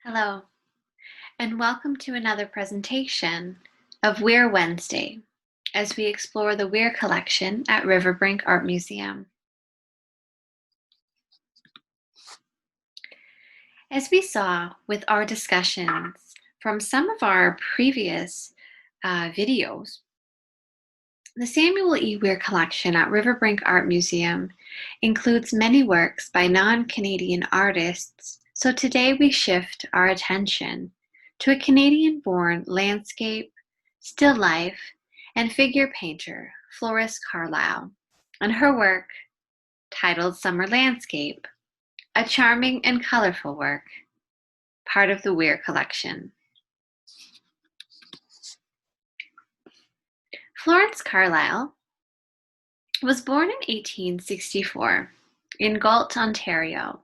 Hello, and welcome to another presentation of Weir Wednesday as we explore the Weir collection at RiverBrink Art Museum. As we saw with our discussions from some of our previous videos, the Samuel E. Weir collection at RiverBrink Art Museum includes many works by non-Canadian artists, so today we shift our attention to a Canadian-born landscape, still life, and figure painter, Florence Carlyle, and her work titled Summer Landscape, a charming and colorful work, part of the Weir collection. Florence Carlyle was born in 1864 in Galt, Ontario,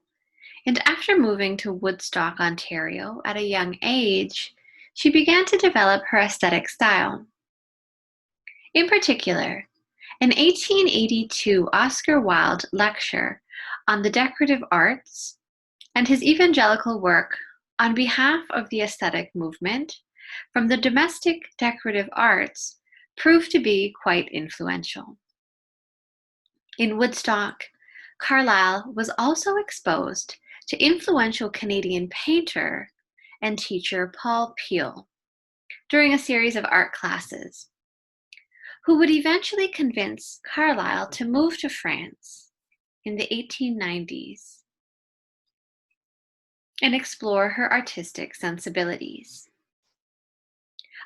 and after moving to Woodstock, Ontario at a young age, she began to develop her aesthetic style. In particular, an 1882 Oscar Wilde lecture on the decorative arts and his evangelical work on behalf of the aesthetic movement from the domestic decorative arts proved to be quite influential. In Woodstock, Carlyle was also exposed to influential Canadian painter and teacher Paul Peel during a series of art classes, who would eventually convince Carlyle to move to France in the 1890s and explore her artistic sensibilities.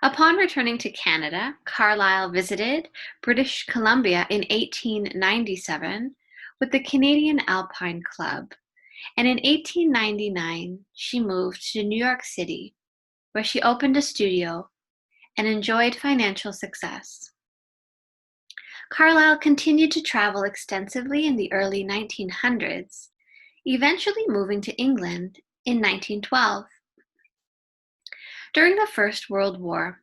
Upon returning to Canada, Carlyle visited British Columbia in 1897 with the Canadian Alpine Club, and in 1899 she moved to New York City, where she opened a studio and enjoyed financial success. Carlyle continued to travel extensively in the early 1900s, eventually moving to England in 1912. During the First World War,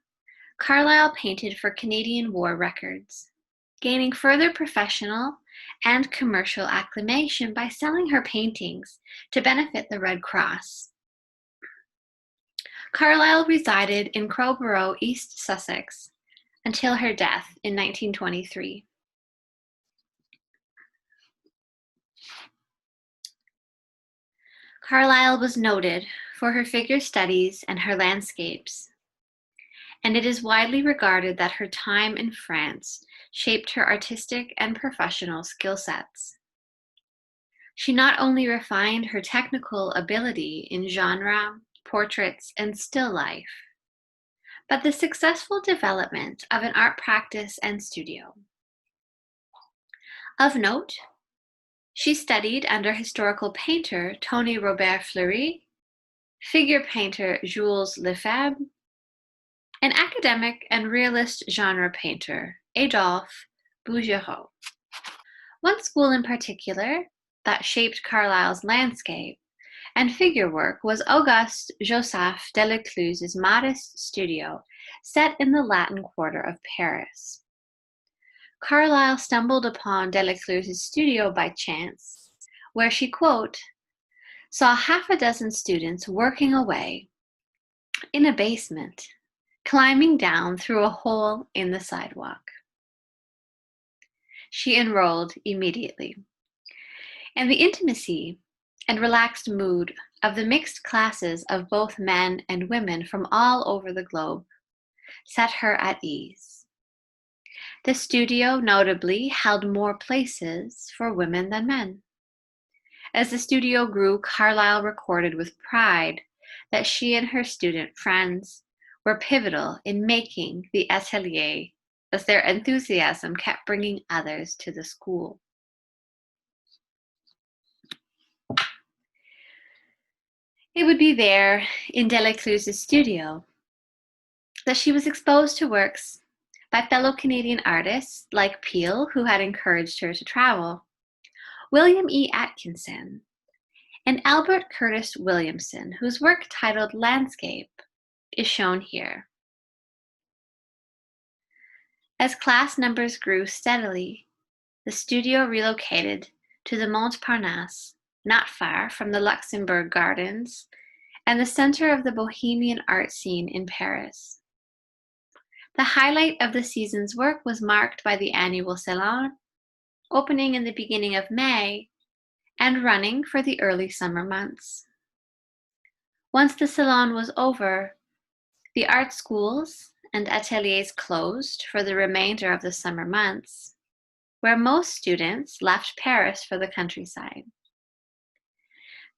Carlyle painted for Canadian War Records, gaining further professional and commercial acclamation by selling her paintings to benefit the Red Cross. Carlyle resided in Crowborough, East Sussex, until her death in 1923. Carlyle was noted for her figure studies and her landscapes, and it is widely regarded that her time in France shaped her artistic and professional skill sets. She not only refined her technical ability in genre, portraits, and still life, but the successful development of an art practice and studio. Of note, she studied under historical painter Tony Robert-Fleury, figure painter Jules Lefebvre, and academic and realist genre painter Adolphe Bouguereau. One school in particular that shaped Carlyle's landscape and figure work was Auguste Joseph Delacluze's modest studio set in the Latin Quarter of Paris. Carlyle stumbled upon Delacluze's studio by chance, where she, quote, saw half a dozen students working away in a basement, climbing down through a hole in the sidewalk. She enrolled immediately, and the intimacy and relaxed mood of the mixed classes of both men and women from all over the globe set her at ease. The studio notably held more places for women than men. As the studio grew, Carlyle recorded with pride that she and her student friends were pivotal in making the atelier, as their enthusiasm kept bringing others to the school. It would be there in Delacluze's studio that she was exposed to works by fellow Canadian artists like Peel, who had encouraged her to travel, William E. Atkinson, and Albert Curtis Williamson, whose work titled Landscape is shown here. As class numbers grew steadily, the studio relocated to the Montparnasse, not far from the Luxembourg Gardens and the center of the bohemian art scene in Paris. The highlight of the season's work was marked by the annual Salon, opening in the beginning of May and running for the early summer months. Once the Salon was over, the art schools and ateliers closed for the remainder of the summer months, where most students left Paris for the countryside.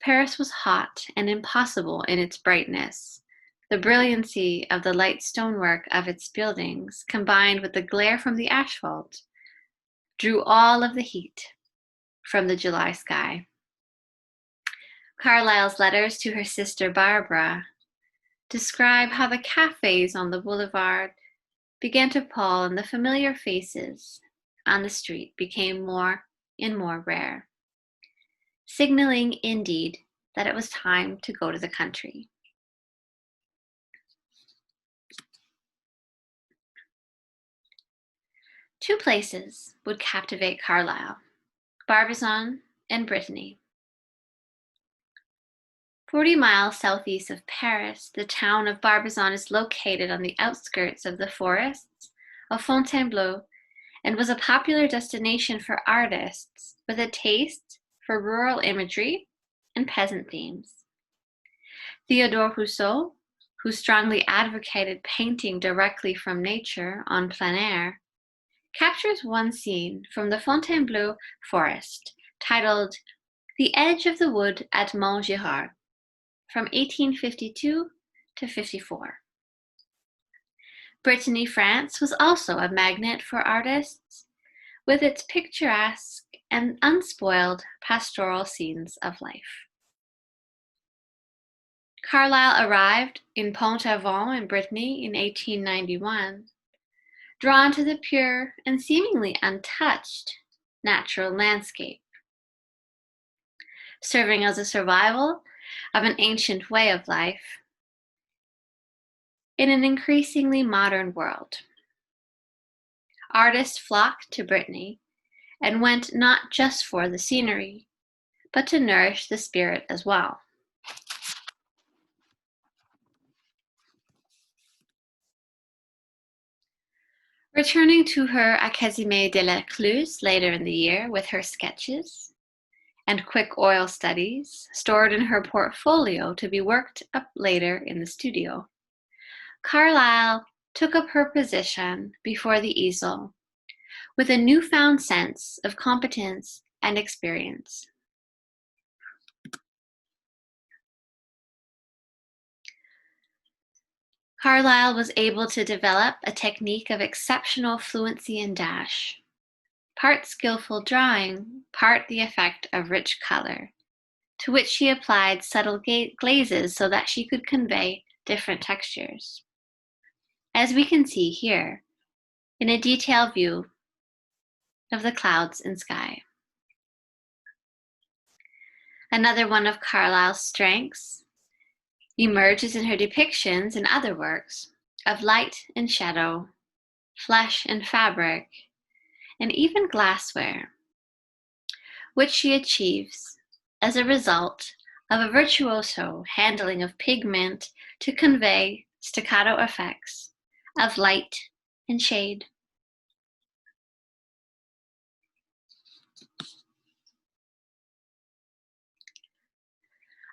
Paris was hot and impossible in its brightness. The brilliancy of the light stonework of its buildings, combined with the glare from the asphalt, drew all of the heat from the July sky. Carlyle's letters to her sister Barbara describe how the cafes on the boulevard began to pall and the familiar faces on the street became more and more rare, signaling indeed that it was time to go to the country. Two places would captivate Carlyle, Barbizon and Brittany. 40 miles southeast of Paris, the town of Barbizon is located on the outskirts of the forests of Fontainebleau and was a popular destination for artists with a taste for rural imagery and peasant themes. Theodore Rousseau, who strongly advocated painting directly from nature en plein air, captures one scene from the Fontainebleau forest titled The Edge of the Wood at Montgirard from 1852 to 54. Brittany, France was also a magnet for artists with its picturesque and unspoiled pastoral scenes of life. Carlyle arrived in Pont-Aven in Brittany in 1891, drawn to the pure and seemingly untouched natural landscape, serving as a survival of an ancient way of life in an increasingly modern world. Artists flocked to Brittany and went not just for the scenery, but to nourish the spirit as well. Returning to her Académie de la Cluse later in the year with her sketches and quick oil studies stored in her portfolio to be worked up later in the studio, Carlyle took up her position before the easel with a newfound sense of competence and experience. Carlyle was able to develop a technique of exceptional fluency and dash, part skillful drawing, part the effect of rich color, to which she applied subtle glazes so that she could convey different textures, as we can see here in a detailed view of the clouds and sky. Another one of Carlyle's strengths emerges in her depictions in other works of light and shadow, flesh and fabric, and even glassware, which she achieves as a result of a virtuoso handling of pigment to convey staccato effects of light and shade.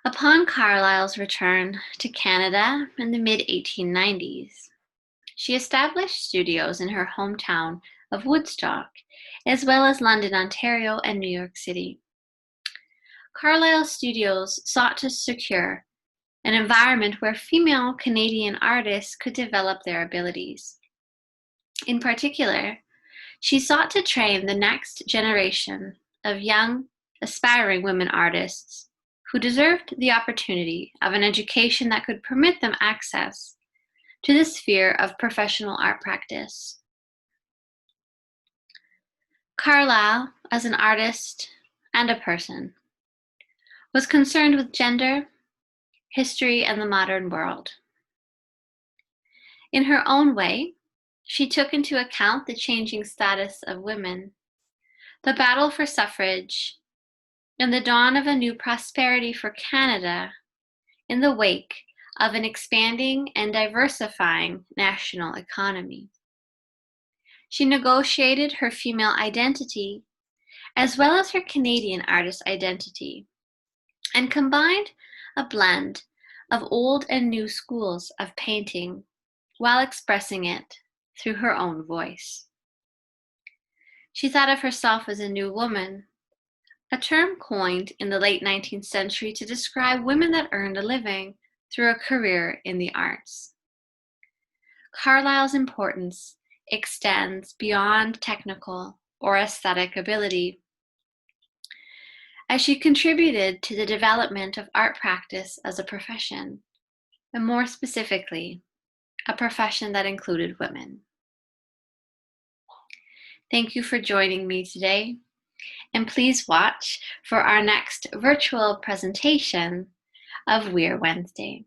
Upon Carlyle's return to Canada in the mid-1890s, she established studios in her hometown of Woodstock, as well as London, Ontario, and New York City. Carlyle Studios sought to secure an environment where female Canadian artists could develop their abilities. In particular, she sought to train the next generation of young, aspiring women artists who deserved the opportunity of an education that could permit them access to the sphere of professional art practice. Carlyle, as an artist and a person, was concerned with gender, history, and the modern world. In her own way, she took into account the changing status of women, the battle for suffrage, and the dawn of a new prosperity for Canada in the wake of an expanding and diversifying national economy. She negotiated her female identity as well as her Canadian artist identity and combined a blend of old and new schools of painting while expressing it through her own voice. She thought of herself as a new woman, a term coined in the late 19th century to describe women that earned a living through a career in the arts. Carlyle's importance extends beyond technical or aesthetic ability, as she contributed to the development of art practice as a profession, and more specifically, a profession that included women. Thank you for joining me today, and please watch for our next virtual presentation of Weir Wednesday.